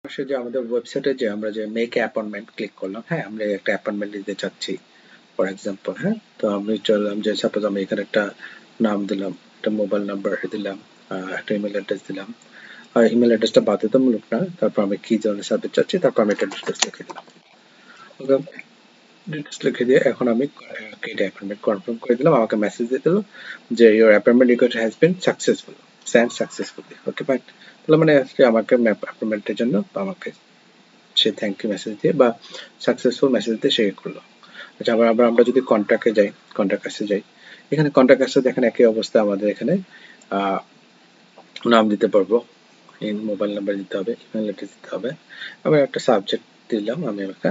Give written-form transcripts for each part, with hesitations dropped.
পাশে যে আমাদের ওয়েবসাইটে যে আমরা যে মেক অ্যাপয়েন্টমেন্ট ক্লিক করলাম, হ্যাঁ আমরা একটা অ্যাপয়েন্টমেন্ট দিতে চাচ্ছি ফর এক্সাম্পল। হ্যাঁ, তো আমি চললাম যে সাপোজ আমি এখানে একটা নাম দিলাম, একটা মোবাইল নাম্বার দিলাম, একটা ইমেল অ্যাড্রেস দিলাম। আর ইমেল অ্যাড্রেসটা বাধ্যতামূলক না, তারপর আমি কি ধরনের সার্ভিস চাচ্ছি, তারপর আমি একটা ডিটেলস লিখে দিলাম। ডিটেলস লিখে দিয়ে এখন আমি এটা অ্যাপয়েন্টমেন্ট কনফার্ম করে দিলাম। আমাকে মেসেজ দিয়ে দিল যে your appointment request has been successful, send successfully. Okay fine. তাহলে মানে আমাকে অ্যাপয়েন্টমেন্টের জন্য আমাকে সে থ্যাংক ইউ মেসেজ দিয়ে বা সাকসেসফুল মেসেজ দিয়ে সে করলো। আচ্ছা, আবার আবার আমরা যদি কন্ট্যাক্টে যাই, কন্ট্যাক্ট আসে যাই, এখানে কন্ট্যাক্ট আসে দেখেন একই অবস্থা আমাদের এখানে নাম দিতে পারবো, মোবাইল নাম্বার দিতে হবে, ইমেল অ্যাড্রেস দিতে হবে। আবার একটা সাবজেক্ট দিলাম, আমি একটা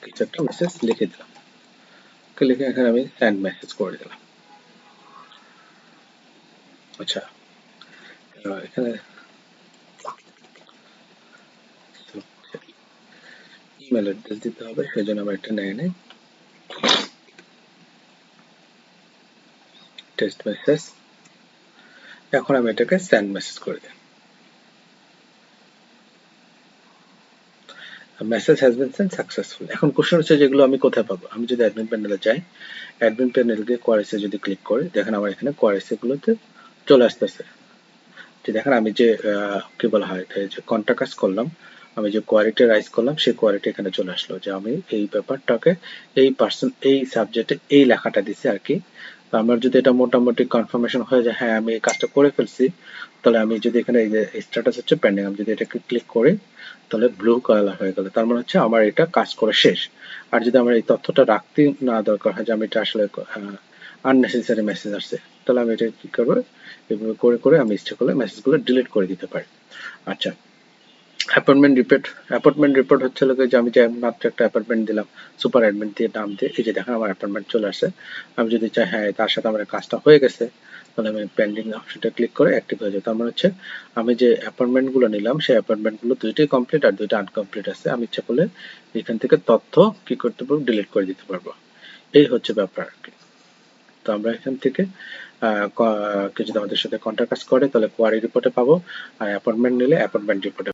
কিছু একটা মেসেজ লিখে দিলাম। লিখে এখানে আমি সেন্ড মেসেজ করে দিলাম। আচ্ছা, এখানে ইমেল অ্যাড্রেস দিতে হবে, সেই জন্য আমার একটা নেয় নেই টেক্সট মেসেজ। এখন আমি এটাকে সেন্ড মেসেজ করে দিই। Message has been send successful. এখন কোশ্চেন হচ্ছে যেগুলো আমি কোথায় পাবো? আমি যদি অ্যাডমিন প্যানেলে যাই, অ্যাডমিন প্যানেল গিয়ে কোয়ারিসে যদি ক্লিক করি, দেখেন আমার এখানে কোয়ারিসে গুলোতে চলে আসতেছে। যে দেখেন আমি যে কি বলা হয় যে কন্ট্যাক্ট করলাম, আমি যে কোয়ারিটি রাইজ করলাম সেই কোয়ারিটি এখানে চলে আসলো যে আমি এই ব্যাপারটাকে এই পার্সন এই সাবজেক্টে এই লেখাটা দিছি আর কি। আমার যদি এটা মোটামুটি কনফার্মেশন হয়ে যায় হ্যাঁ আমি এই কাজটা করে ফেলছি, তাহলে আমি যদি এখানে এই যে স্ট্যাটাস হচ্ছে পেন্ডিং, আমি যদি এটাকে ক্লিক করি তাহলে ব্লু কালার হয়ে গেল, তার মানে হচ্ছে আমার এটা কাজ করে শেষ। আর যদি আমার এই তথ্যটা রাখতে না দরকার হয় যে আমি এটা আসলে আননেসেসারি মেসেজ আসছে, তাহলে আমি এটা কি করবো, এভাবে করে করে আমি ইচ্ছে করলে মেসেজগুলো ডিলিট করে দিতে পারি। আচ্ছা, অ্যাপয়েন্টমেন্ট রিপোর্ট হচ্ছে লোকে যে আমি যে মাত্র একটা অ্যাপয়েন্টমেন্ট দিলাম সুপার অ্যাডমিন দিয়ে নাম দিয়ে, এই যে দেখেন আমার অ্যাপয়েন্টমেন্ট চলে আসে। আমি যদি চাই হ্যাঁ তার সাথে আমার কাজটা হয়ে গেছে, তাহলে আমি পেন্ডিং অপশনটা ক্লিক করে অ্যাক্টিভ হয়ে যায়। তার মানে হচ্ছে আমি যে অ্যাপয়েন্টমেন্ট গুলো নিলাম সেই অ্যাপয়েন্টমেন্ট গুলো দুইটাই কমপ্লিট আর দুইটা আনকমপ্লিট আছে। আমি ইচ্ছা করলে এখান থেকে তথ্য কি করতে পারবো, ডিলিট করে দিতে পারবো। এই হচ্ছে ব্যাপার আর কি। তো আমরা এখান থেকে কেউ যদি আমাদের সাথে কন্ট্যাক্ট করে তাহলে কোয়ারি রিপোর্টে পাবো, আর অ্যাপয়েন্টমেন্ট নিলে অ্যাপয়েন্টমেন্ট রিপোর্টে